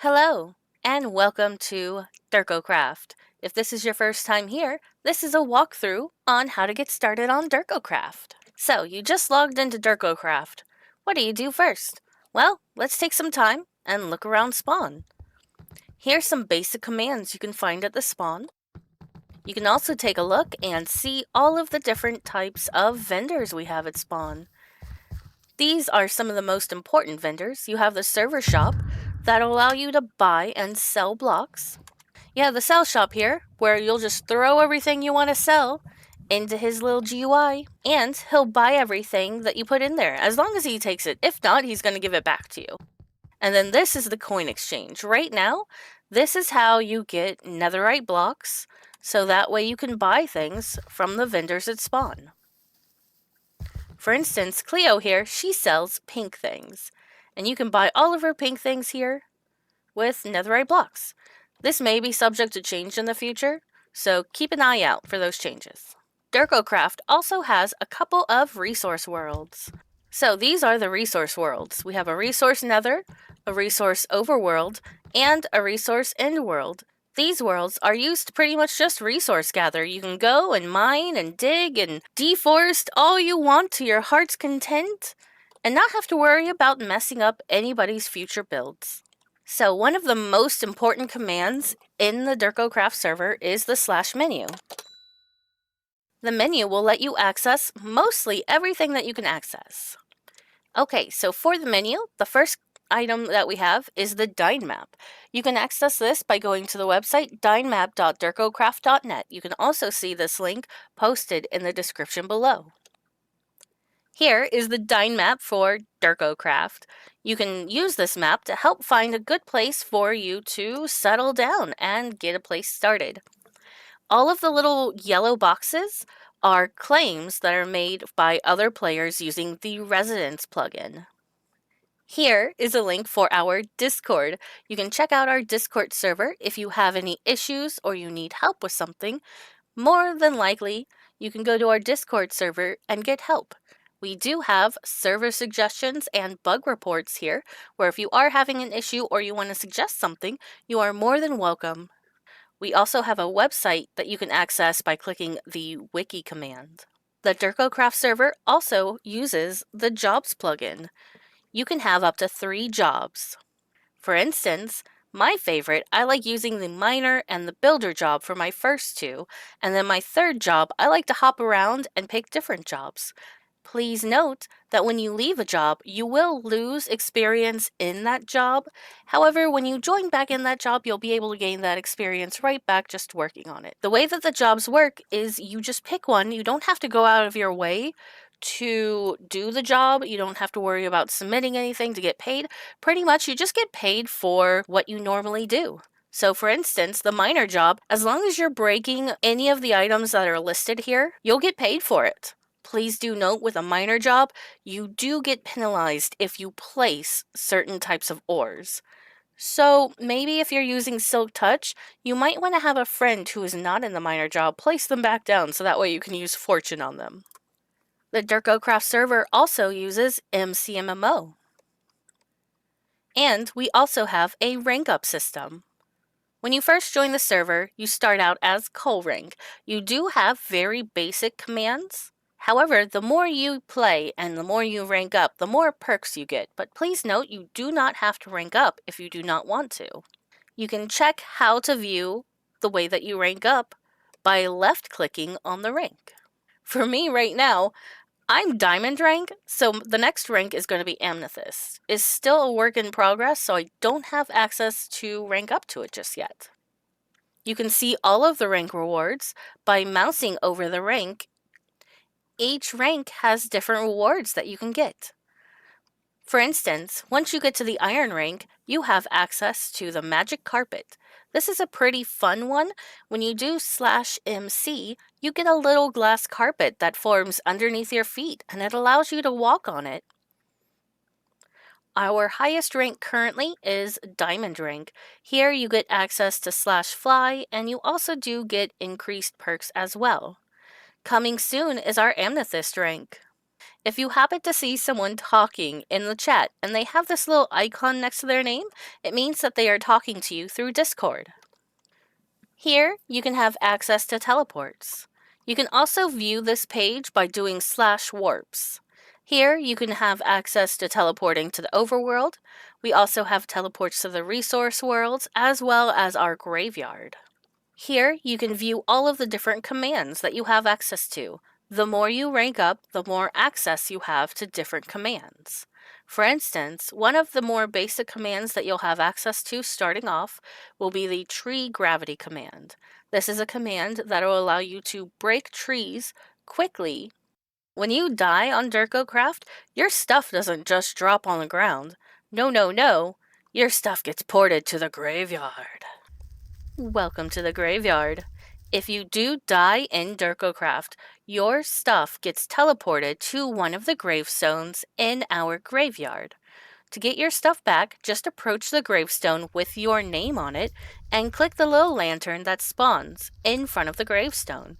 Hello, and welcome to DirkoCraft. If this is your first time here, this is a walkthrough on how to get started on DirkoCraft. So, you just logged into DirkoCraft. What do you do first? Well, let's take some time and look around spawn. Here's some basic commands you can find at the spawn. You can also take a look and see all of the different types of vendors we have at spawn. These are some of the most important vendors. You have the server shop that'll allow you to buy and sell blocks. You have the sell shop here, where you'll just throw everything you want to sell into his little GUI, and he'll buy everything that you put in there, as long as he takes it. If not, he's going to give it back to you. And then this is the coin exchange. Right now, this is how you get netherite blocks, so that way you can buy things from the vendors at spawn. For instance, Cleo here, she sells pink things. And you can buy all of her pink things here with netherite blocks. This may be subject to change in the future, so keep an eye out for those changes. DirkoCraft also has a couple of resource worlds. So these are the resource worlds. We have a resource nether, a resource overworld, and a resource end world. These worlds are used to pretty much just resource gather. You can go and mine and dig and deforest all you want to your heart's content and not have to worry about messing up anybody's future builds. So one of the most important commands in the DirkoCraft server is the /menu. The menu will let you access mostly everything that you can access. Okay, so for the menu, the first item that we have is the Dynmap. You can access this by going to the website dynmap.dirkocraft.net. You can also see this link posted in the description below. Here is the Dynmap for DirkoCraft. You can use this map to help find a good place for you to settle down and get a place started. All of the little yellow boxes are claims that are made by other players using the Residence plugin. Here is a link for our Discord. You can check out our Discord server if you have any issues or you need help with something. More than likely, you can go to our Discord server and get help. We do have server suggestions and bug reports here, where if you are having an issue or you want to suggest something, you are more than welcome. We also have a website that you can access by clicking the wiki command. The DirkoCraft server also uses the jobs plugin. You can have up to 3 jobs. For instance, my favorite, I like using the miner and the builder job for my first 2, and then my third job, I like to hop around and pick different jobs. Please note that when you leave a job, you will lose experience in that job. However, when you join back in that job, you'll be able to gain that experience right back just working on it. The way that the jobs work is you just pick one. You don't have to go out of your way to do the job. You don't have to worry about submitting anything to get paid. Pretty much, you just get paid for what you normally do. So for instance, the miner job, as long as you're breaking any of the items that are listed here, you'll get paid for it. Please do note with a miner job, you do get penalized if you place certain types of ores. So maybe if you're using Silk Touch, you might want to have a friend who is not in the miner job place them back down so that way you can use fortune on them. The DirkoCraft server also uses Mcmmo. And we also have a RankUp system. When you first join the server, you start out as coal rank. You do have very basic commands. However, the more you play and the more you rank up, the more perks you get. But please note, you do not have to rank up if you do not want to. You can check how to view the way that you rank up by left-clicking on the rank. For me right now, I'm diamond rank, so the next rank is going to be amethyst. It's still a work in progress, so I don't have access to rank up to it just yet. You can see all of the rank rewards by mousing over the rank. Each rank has different rewards that you can get. For instance, once you get to the iron rank, you have access to the magic carpet. This is a pretty fun one. When you do /MC, you get a little glass carpet that forms underneath your feet, and it allows you to walk on it. Our highest rank currently is diamond rank. Here you get access to /fly, and you also do get increased perks as well. Coming soon is our amethyst rank. If you happen to see someone talking in the chat and they have this little icon next to their name, it means that they are talking to you through Discord. Here, you can have access to teleports. You can also view this page by doing /warps. Here, you can have access to teleporting to the overworld. We also have teleports to the resource worlds, as well as our graveyard. Here, you can view all of the different commands that you have access to. The more you rank up, the more access you have to different commands. For instance, one of the more basic commands that you'll have access to starting off will be the tree gravity command. This is a command that will allow you to break trees quickly. When you die on DirkoCraft, your stuff doesn't just drop on the ground. No. Your stuff gets ported to the graveyard. Welcome to the graveyard. If you do die in DirkoCraft, your stuff gets teleported to one of the gravestones in our graveyard. To get your stuff back, just approach the gravestone with your name on it and click the little lantern that spawns in front of the gravestone.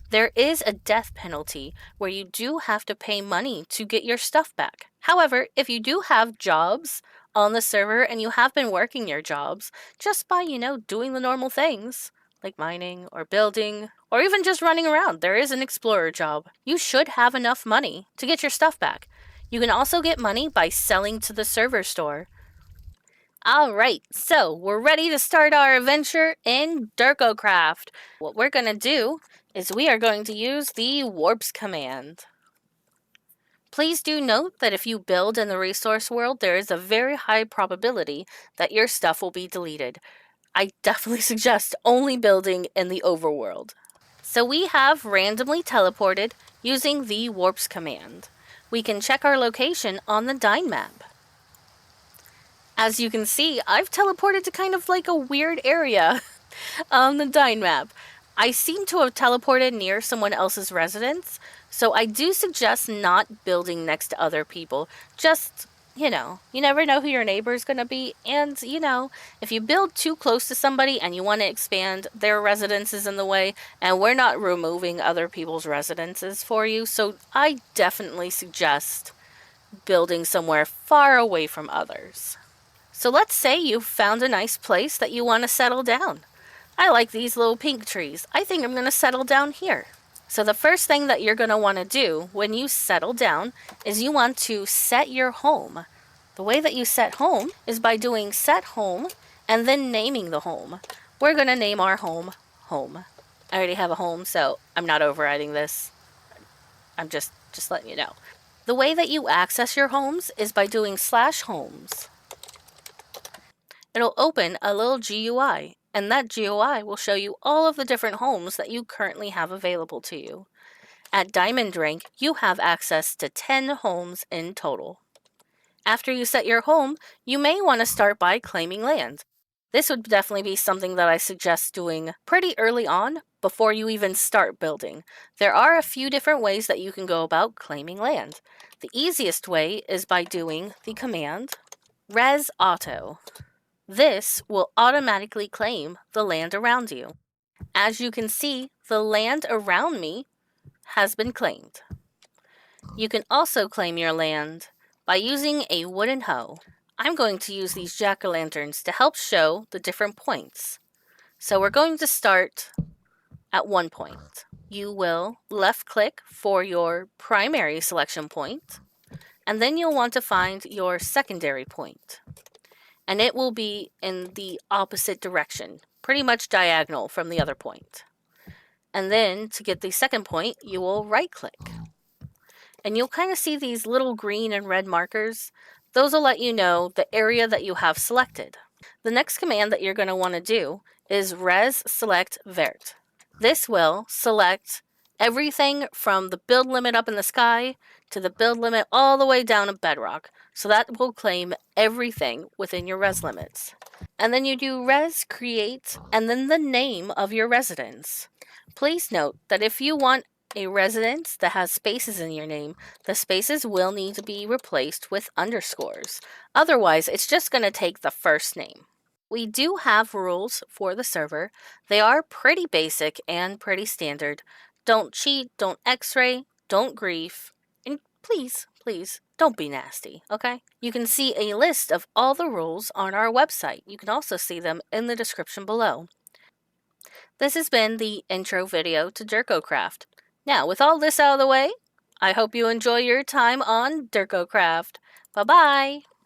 There is a death penalty where you do have to pay money to get your stuff back. However, if you do have jobs on the server and you have been working your jobs just by, doing the normal things like mining or building or even just running around, there is an explorer job. You should have enough money to get your stuff back. You can also get money by selling to the server store. Alright, so we're ready to start our adventure in DirkoCraft. What we're going to do is we are going to use the warps command. Please do note that if you build in the resource world, there is a very high probability that your stuff will be deleted. I definitely suggest only building in the overworld. So we have randomly teleported using the warps command. We can check our location on the Dynmap. As you can see, I've teleported to kind of like a weird area on the Dynmap. I seem to have teleported near someone else's residence, so I do suggest not building next to other people. Just, you never know who your neighbor is going to be, and, if you build too close to somebody and you want to expand, their residence is in the way, and we're not removing other people's residences for you, so I definitely suggest building somewhere far away from others. So let's say you've found a nice place that you want to settle down. I like these little pink trees. I think I'm going to settle down here. So the first thing that you're going to want to do when you settle down is you want to set your home. The way that you set home is by doing set home and then naming the home. We're going to name our home home. I already have a home, so I'm not overriding this. I'm just letting you know. The way that you access your homes is by doing /homes. It'll open a little GUI, and that GUI will show you all of the different homes that you currently have available to you. At Diamond Rank, you have access to 10 homes in total. After you set your home, you may want to start by claiming land. This would definitely be something that I suggest doing pretty early on before you even start building. There are a few different ways that you can go about claiming land. The easiest way is by doing the command res auto. This will automatically claim the land around you. As you can see, the land around me has been claimed. You can also claim your land by using a wooden hoe. I'm going to use these jack-o'-lanterns to help show the different points. So we're going to start at one point. You will left-click for your primary selection point, and then you'll want to find your secondary point. And it will be in the opposite direction, pretty much diagonal from the other point. And then to get the second point, you will right-click. And you'll kind of see these little green and red markers. Those will let you know the area that you have selected. The next command that you're going to want to do is res select vert. This will select everything from the build limit up in the sky to the build limit all the way down to bedrock. So that will claim everything within your res limits. And then you do res create and then the name of your residence. Please note that if you want a residence that has spaces in your name, the spaces will need to be replaced with underscores. Otherwise, it's just going to take the first name. We do have rules for the server. They are pretty basic and pretty standard. Don't cheat, don't x-ray, don't grief, and please, please, don't be nasty, okay? You can see a list of all the rules on our website. You can also see them in the description below. This has been the intro video to DirkoCraft. Now, with all this out of the way, I hope you enjoy your time on DirkoCraft. Bye-bye!